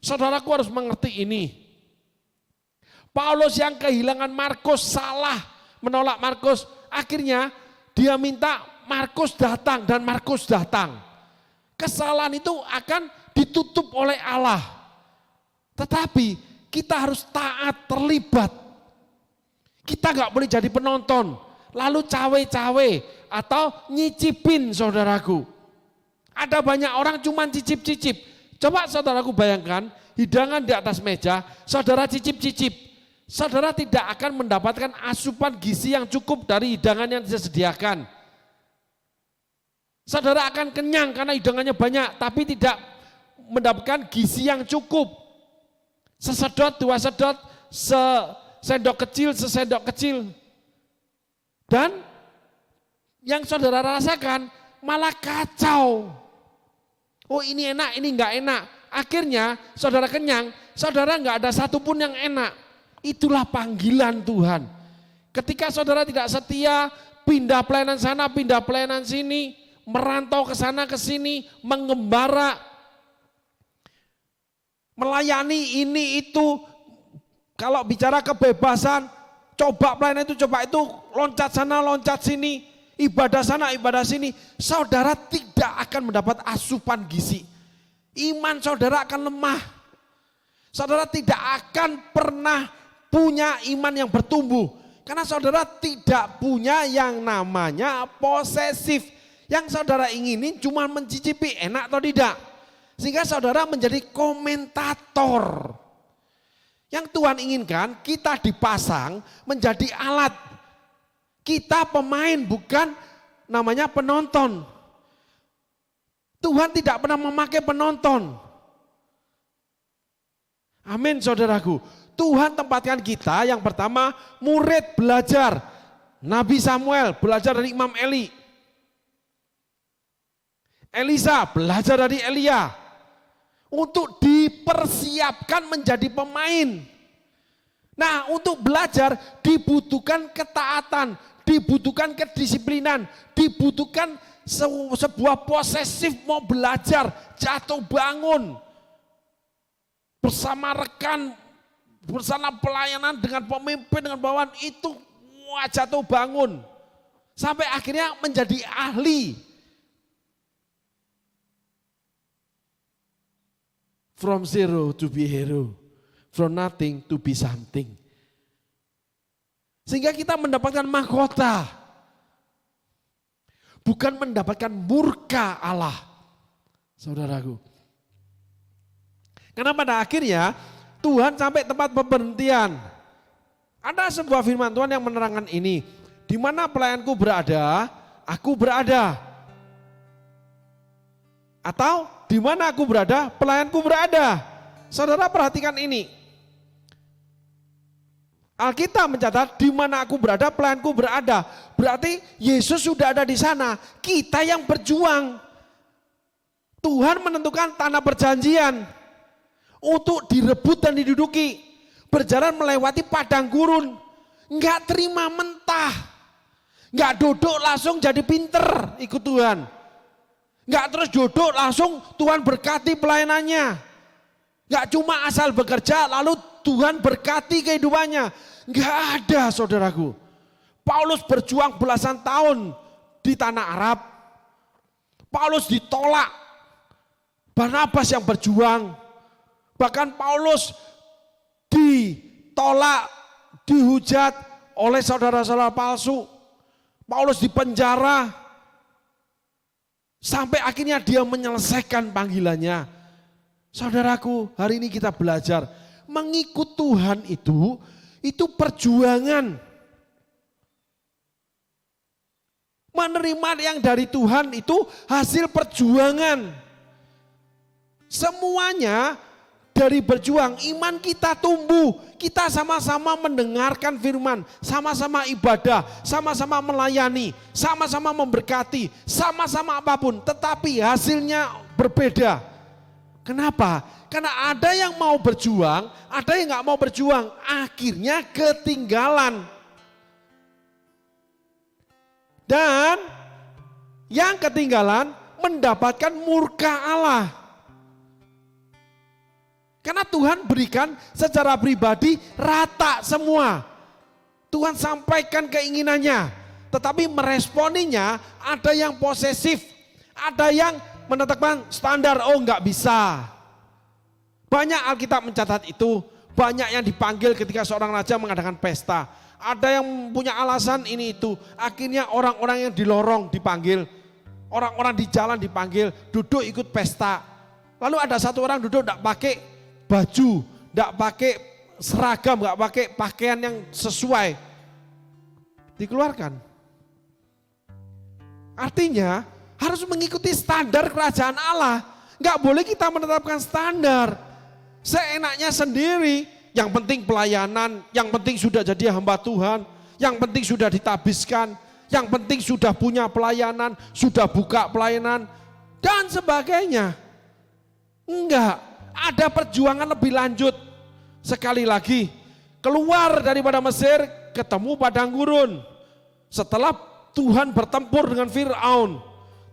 Saudaraku harus mengerti ini. Paulus yang kehilangan Markus salah menolak Markus. Akhirnya dia minta Markus datang dan Markus datang. Kesalahan itu akan ditutup oleh Allah. Tetapi kita harus taat, terlibat. Kita nggak boleh jadi penonton, lalu cawe-cawe atau nyicipin saudaraku. Ada banyak orang cuma cicip-cicip. Coba saudaraku bayangkan, hidangan di atas meja, saudara cicip-cicip. Saudara tidak akan mendapatkan asupan gizi yang cukup dari hidangan yang disediakan. Saudara akan kenyang karena hidangannya banyak, tapi tidak mendapatkan gizi yang cukup. Sesedot, dua sedot, sesendok kecil, sesendok kecil. Dan yang saudara rasakan malah kacau. Oh ini enak, ini enggak enak. Akhirnya saudara kenyang, saudara enggak ada satupun yang enak. Itulah panggilan Tuhan. Ketika saudara tidak setia, pindah pelayanan sana, pindah pelayanan sini, merantau ke sana ke sini, mengembara, melayani ini itu. Kalau bicara kebebasan, coba pelayanan itu, coba itu, loncat sana, loncat sini. Ibadah sana, ibadah sini, saudara tidak akan mendapat asupan gizi. Iman saudara akan lemah. Saudara tidak akan pernah punya iman yang bertumbuh. Karena saudara tidak punya yang namanya posesif. Yang saudara inginin cuma mencicipi enak atau tidak. Sehingga saudara menjadi komentator. Yang Tuhan inginkan kita dipasang menjadi alat. Kita pemain bukan namanya penonton. Tuhan tidak pernah memakai penonton. Amin saudaraku. Tuhan tempatkan kita yang pertama murid belajar. Nabi Samuel belajar dari Imam Eli. Elisa belajar dari Elia. Untuk dipersiapkan menjadi pemain. Nah untuk belajar dibutuhkan ketaatan. Dibutuhkan kedisiplinan, dibutuhkan sebuah posesif mau belajar, jatuh bangun. Bersama rekan, bersama pelayanan dengan pemimpin, dengan bawahan itu jatuh bangun. Sampai akhirnya menjadi ahli. From zero to be hero, from nothing to be something. Sehingga kita mendapatkan mahkota. Bukan mendapatkan murka Allah. Saudaraku. Karena pada akhirnya Tuhan sampai tempat pemberhentian. Ada sebuah firman Tuhan yang menerangkan ini. Di mana pelayanku berada, aku berada. Atau di mana aku berada, pelayanku berada. Saudara perhatikan ini. Alkitab mencatat di mana aku berada, pelayanku berada. Berarti Yesus sudah ada di sana. Kita yang berjuang. Tuhan menentukan tanah perjanjian untuk direbut dan diduduki. Berjalan melewati padang gurun. Enggak terima mentah. Enggak duduk langsung jadi pinter ikut Tuhan. Enggak terus duduk langsung Tuhan berkati pelayanannya. Enggak cuma asal bekerja lalu Tuhan berkati kehidupannya. Enggak ada saudaraku. Paulus berjuang belasan tahun di tanah Arab. Paulus ditolak. Barnabas yang berjuang. Bahkan Paulus ditolak, dihujat oleh saudara-saudara palsu. Paulus dipenjara. Sampai akhirnya dia menyelesaikan panggilannya. Saudaraku, hari ini kita belajar. Mengikut Tuhan itu perjuangan. Menerima yang dari Tuhan itu hasil perjuangan. Semuanya dari berjuang, iman kita tumbuh. Kita sama-sama mendengarkan firman, sama-sama ibadah, sama-sama melayani, sama-sama memberkati, sama-sama apapun. Tetapi hasilnya berbeda. Kenapa? Karena ada yang mau berjuang, ada yang nggak mau berjuang. Akhirnya ketinggalan. Dan yang ketinggalan mendapatkan murka Allah. Karena Tuhan berikan secara pribadi rata semua. Tuhan sampaikan keinginannya, tetapi meresponinya ada yang posesif, ada yang menetapkan standar, oh enggak bisa. Banyak Alkitab mencatat itu, banyak yang dipanggil ketika seorang raja mengadakan pesta. Ada yang punya alasan ini itu, akhirnya orang-orang yang di lorong dipanggil, orang-orang di jalan dipanggil, duduk ikut pesta. Lalu ada satu orang duduk enggak pakai baju, enggak pakai seragam, enggak pakai pakaian yang sesuai, dikeluarkan. Artinya harus mengikuti standar kerajaan Allah. Enggak boleh kita menetapkan standar seenaknya sendiri. Yang penting pelayanan, yang penting sudah jadi hamba Tuhan, yang penting sudah ditabiskan, yang penting sudah punya pelayanan, sudah buka pelayanan, dan sebagainya. Enggak, ada perjuangan lebih lanjut. Sekali lagi, keluar daripada Mesir, ketemu padang gurun. Setelah Tuhan bertempur dengan Fir'aun,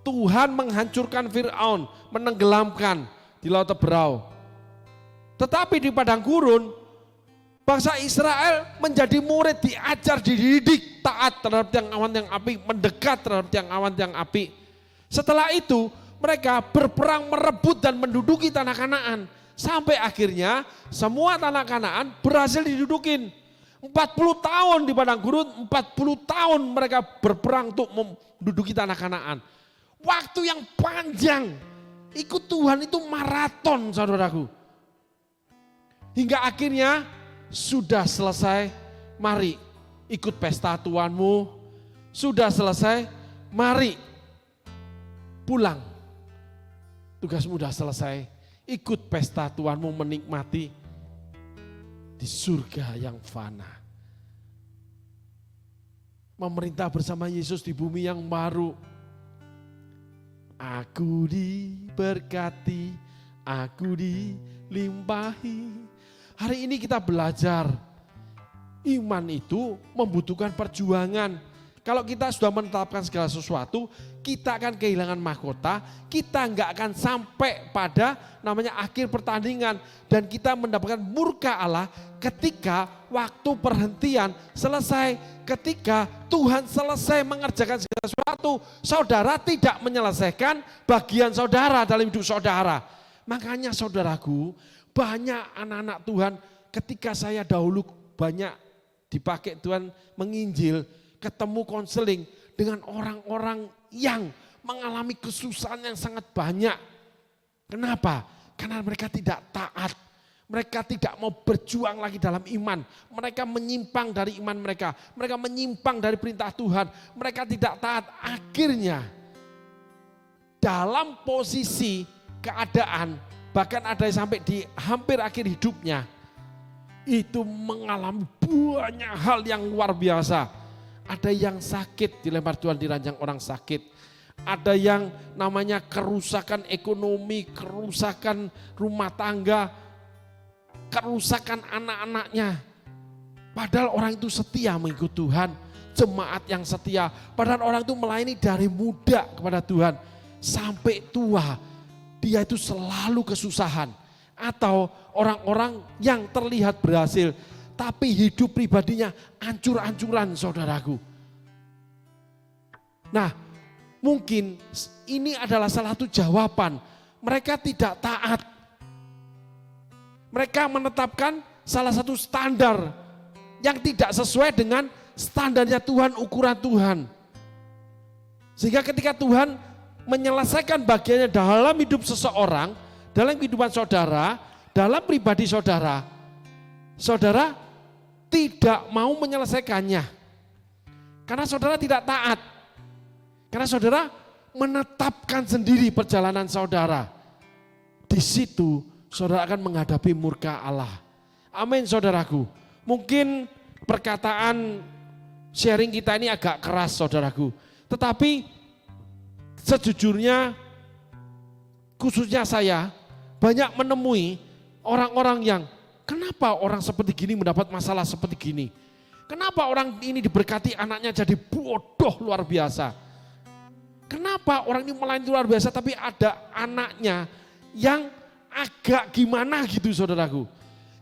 Tuhan menghancurkan Fir'aun, menenggelamkan di Laut Teberau. Tetapi di padang gurun, bangsa Israel menjadi murid, diajar, dididik, taat terhadap tiang awan yang api, mendekat terhadap tiang awan yang api. Setelah itu mereka berperang merebut dan menduduki tanah Kanaan. Sampai akhirnya semua tanah Kanaan berhasil didudukin. 40 tahun di padang gurun, 40 tahun mereka berperang untuk menduduki tanah Kanaan. Waktu yang panjang, ikut Tuhan itu maraton saudaraku. Hingga akhirnya sudah selesai, mari ikut pesta Tuhanmu. Sudah selesai, mari pulang. Tugasmu sudah selesai, ikut pesta Tuhanmu menikmati di surga yang fana. Memerintah bersama Yesus di bumi yang baru. Aku diberkati, aku dilimpahi. Hari ini kita belajar, iman itu membutuhkan perjuangan. Kalau kita sudah menetapkan segala sesuatu, kita akan kehilangan mahkota, kita enggak akan sampai pada namanya akhir pertandingan. Dan kita mendapatkan murka Allah ketika waktu perhentian selesai, ketika Tuhan selesai mengerjakan segala sesuatu, saudara tidak menyelesaikan bagian saudara dalam hidup saudara. Makanya saudaraku, banyak anak-anak Tuhan ketika saya dahulu banyak dipakai Tuhan menginjil, ketemu konseling dengan orang-orang yang mengalami kesusahan yang sangat banyak. Kenapa? Karena mereka tidak taat. Mereka tidak mau berjuang lagi dalam iman. Mereka menyimpang dari iman mereka. Mereka menyimpang dari perintah Tuhan. Mereka tidak taat. Akhirnya dalam posisi keadaan, bahkan ada yang sampai di hampir akhir hidupnya, itu mengalami banyak hal yang luar biasa. Ada yang sakit, dilempar Tuhan di ranjang orang sakit. Ada yang namanya kerusakan ekonomi, kerusakan rumah tangga, kerusakan anak-anaknya. Padahal orang itu setia mengikut Tuhan, jemaat yang setia. Padahal orang itu melayani dari muda kepada Tuhan sampai tua. Dia itu selalu kesusahan. Atau orang-orang yang terlihat berhasil, tapi hidup pribadinya ancur-ancuran saudaraku. Nah, mungkin ini adalah salah satu jawaban. Mereka tidak taat. Mereka menetapkan salah satu standar yang tidak sesuai dengan standarnya Tuhan, ukuran Tuhan. Sehingga ketika Tuhan menyelesaikan bagiannya dalam hidup seseorang, dalam kehidupan saudara, dalam pribadi saudara, saudara tidak mau menyelesaikannya. Karena saudara tidak taat. Karena saudara menetapkan sendiri perjalanan saudara. Di situ saudara akan menghadapi murka Allah. Amin saudaraku. Mungkin perkataan sharing kita ini agak keras saudaraku. Tetapi sejujurnya khususnya saya banyak menemui orang-orang yang kenapa orang seperti gini mendapat masalah seperti gini. Kenapa orang ini diberkati anaknya jadi bodoh luar biasa. Kenapa kenapa orang ini melayani luar biasa tapi ada anaknya yang agak gimana gitu saudaraku.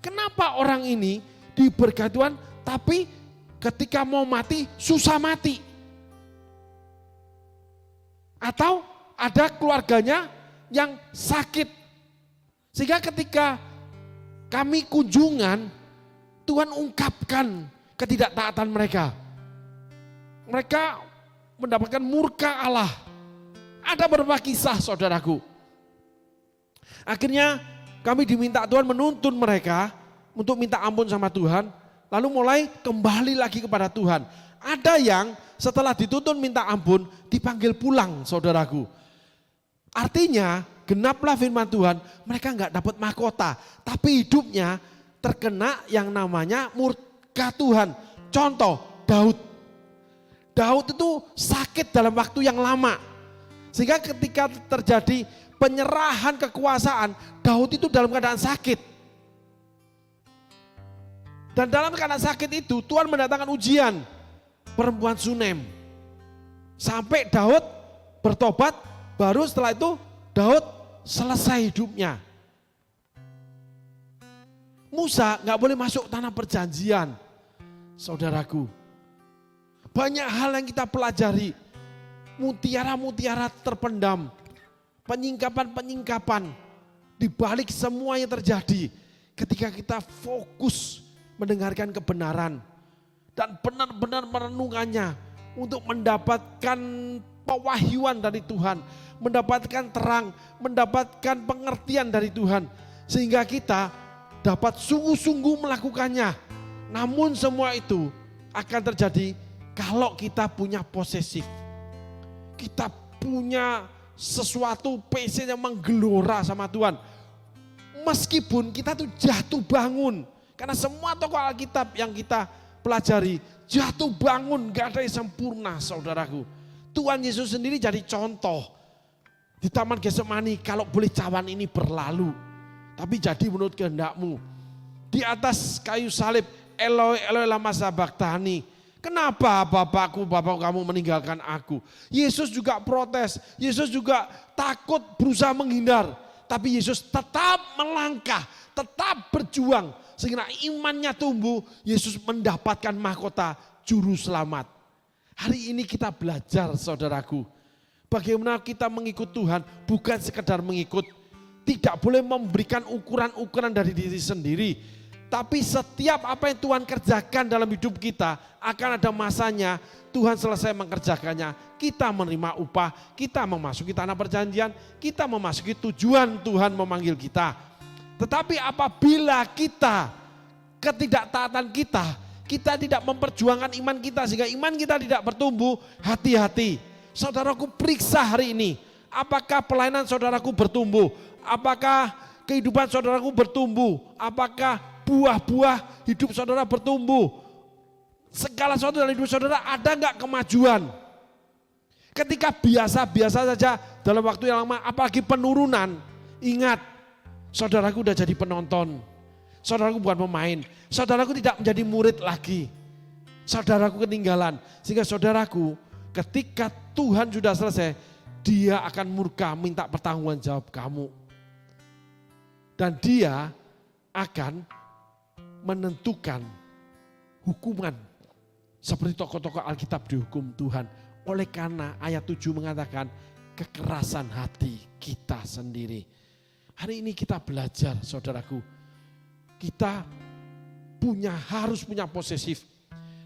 Kenapa orang ini diberkati Tuhan tapi ketika mau mati susah mati. Atau ada keluarganya yang sakit. Sehingga ketika kami kunjungan, Tuhan ungkapkan ketidaktaatan mereka. Mereka mendapatkan murka Allah. Ada beberapa kisah saudaraku. Akhirnya kami diminta Tuhan menuntun mereka untuk minta ampun sama Tuhan. Lalu mulai kembali lagi kepada Tuhan. Ada yang setelah dituntun minta ampun dipanggil pulang saudaraku. Artinya genaplah firman Tuhan, mereka enggak dapat mahkota. Tapi hidupnya terkena yang namanya murka Tuhan. Contoh Daud. Daud itu sakit dalam waktu yang lama. Sehingga ketika terjadi penyerahan kekuasaan, Daud itu dalam keadaan sakit. Dan dalam keadaan sakit itu Tuhan mendatangkan ujian. Perempuan Sunem. Sampai Daud bertobat, baru setelah itu Daud selesai hidupnya. Musa nggak boleh masuk tanah perjanjian, saudaraku. Banyak hal yang kita pelajari, mutiara-mutiara terpendam, penyingkapan-penyingkapan, di balik semua yang terjadi ketika kita fokus mendengarkan kebenaran dan benar-benar merenungannya untuk mendapatkan pewahyuan dari Tuhan, mendapatkan terang, mendapatkan pengertian dari Tuhan, sehingga kita dapat sungguh-sungguh melakukannya. Namun semua itu akan terjadi kalau kita punya posesif, kita punya sesuatu PC yang menggelora sama Tuhan. Meskipun kita tuh jatuh bangun, karena semua tokoh Alkitab yang kita pelajari jatuh bangun, gak ada yang sempurna saudaraku. Tuhan Yesus sendiri jadi contoh. Di Taman Getsemani, kalau boleh cawan ini berlalu, tapi jadi menurut kehendakmu. Di atas kayu salib, Eloi Eloi lama sabachthani. Kenapa Bapakku kamu meninggalkan aku? Yesus juga protes, Yesus juga takut berusaha menghindar. Tapi Yesus tetap melangkah, tetap berjuang. Sehingga imannya tumbuh, Yesus mendapatkan mahkota juru selamat. Hari ini kita belajar saudaraku. Bagaimana kita mengikut Tuhan, bukan sekedar mengikut. Tidak boleh memberikan ukuran-ukuran dari diri sendiri. Tapi setiap apa yang Tuhan kerjakan dalam hidup kita, akan ada masanya Tuhan selesai mengerjakannya. Kita menerima upah, kita memasuki tanah perjanjian, kita memasuki tujuan Tuhan memanggil kita. Tetapi apabila kita, ketidaktaatan kita tidak memperjuangkan iman kita sehingga iman kita tidak bertumbuh, hati-hati. Saudaraku periksa hari ini, apakah pelayanan saudaraku bertumbuh? Apakah kehidupan saudaraku bertumbuh? Apakah buah-buah hidup saudara bertumbuh? Segala sesuatu dalam hidup saudara ada enggak kemajuan? Ketika biasa-biasa saja dalam waktu yang lama, apalagi penurunan, ingat, saudaraku udah jadi penonton. Saudaraku bukan pemain. Saudaraku tidak menjadi murid lagi. Saudaraku ketinggalan. Sehingga saudaraku ketika Tuhan sudah selesai, dia akan murka minta pertanggungan jawab kamu. Dan dia akan menentukan hukuman. Seperti tokoh-tokoh Alkitab dihukum Tuhan. Oleh karena ayat 7 mengatakan kekerasan hati kita sendiri. Hari ini kita belajar saudaraku. Kita harus punya posesif.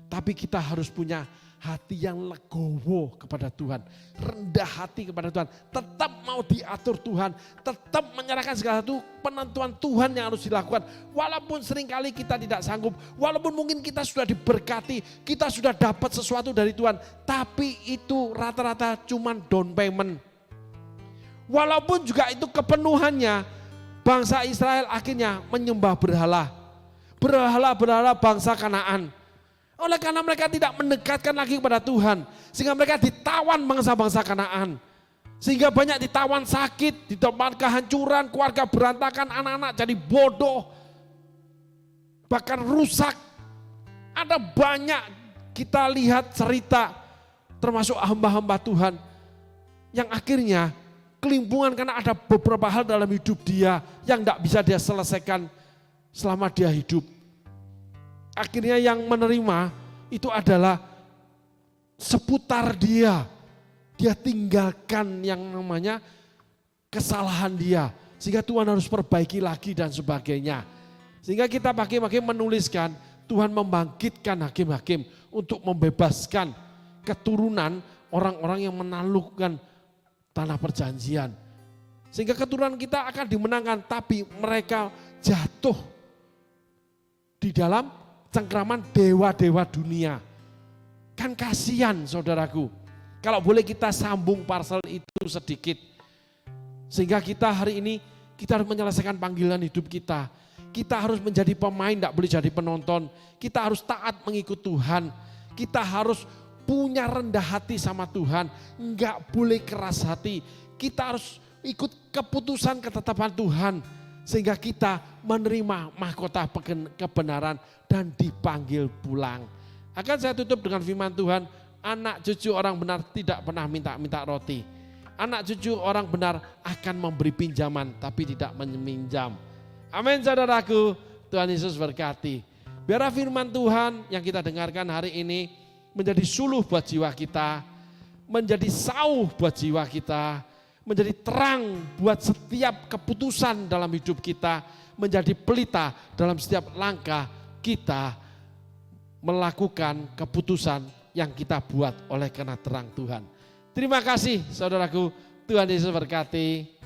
Tapi kita harus punya hati yang legowo kepada Tuhan. Rendah hati kepada Tuhan. Tetap mau diatur Tuhan. Tetap menyerahkan segala satu penentuan Tuhan yang harus dilakukan. Walaupun seringkali kita tidak sanggup. Walaupun mungkin kita sudah diberkati. Kita sudah dapat sesuatu dari Tuhan. Tapi itu rata-rata cuman down payment. Walaupun juga itu kepenuhannya, bangsa Israel akhirnya menyembah berhala. Berhala-berhala bangsa Kanaan. Oleh karena mereka tidak mendekatkan lagi kepada Tuhan. Sehingga mereka ditawan bangsa-bangsa Kanaan. Sehingga banyak ditawan sakit, ditawan kehancuran, keluarga berantakan, anak-anak jadi bodoh. Bahkan rusak. Ada banyak kita lihat cerita termasuk hamba-hamba Tuhan yang akhirnya kelimpungan karena ada beberapa hal dalam hidup dia yang tidak bisa dia selesaikan selama dia hidup. Akhirnya yang menerima itu adalah seputar dia. Dia tinggalkan yang namanya kesalahan dia. Sehingga Tuhan harus perbaiki lagi dan sebagainya. Sehingga kita makin-makin menuliskan Tuhan membangkitkan hakim-hakim untuk membebaskan keturunan orang-orang yang menaklukkan tanah perjanjian. Sehingga keturunan kita akan dimenangkan, tapi mereka jatuh di dalam cengkraman dewa-dewa dunia. Kan kasihan saudaraku. Kalau boleh kita sambung parsel itu sedikit. Sehingga kita hari ini kita harus menyelesaikan panggilan hidup kita. Kita harus menjadi pemain, tidak boleh jadi penonton. Kita harus taat mengikut Tuhan. Kita harus punya rendah hati sama Tuhan. Enggak boleh keras hati. Kita harus ikut keputusan ketetapan Tuhan. Sehingga kita menerima mahkota kebenaran dan dipanggil pulang. Akan saya tutup dengan firman Tuhan. Anak cucu orang benar tidak pernah minta-minta roti. Anak cucu orang benar akan memberi pinjaman tapi tidak meminjam. Amin saudaraku, Tuhan Yesus berkati. Biar firman Tuhan yang kita dengarkan hari ini menjadi suluh buat jiwa kita, menjadi sauh buat jiwa kita, menjadi terang buat setiap keputusan dalam hidup kita, menjadi pelita dalam setiap langkah kita melakukan keputusan yang kita buat oleh karena terang Tuhan. Terima kasih saudaraku, Tuhan Yesus berkati.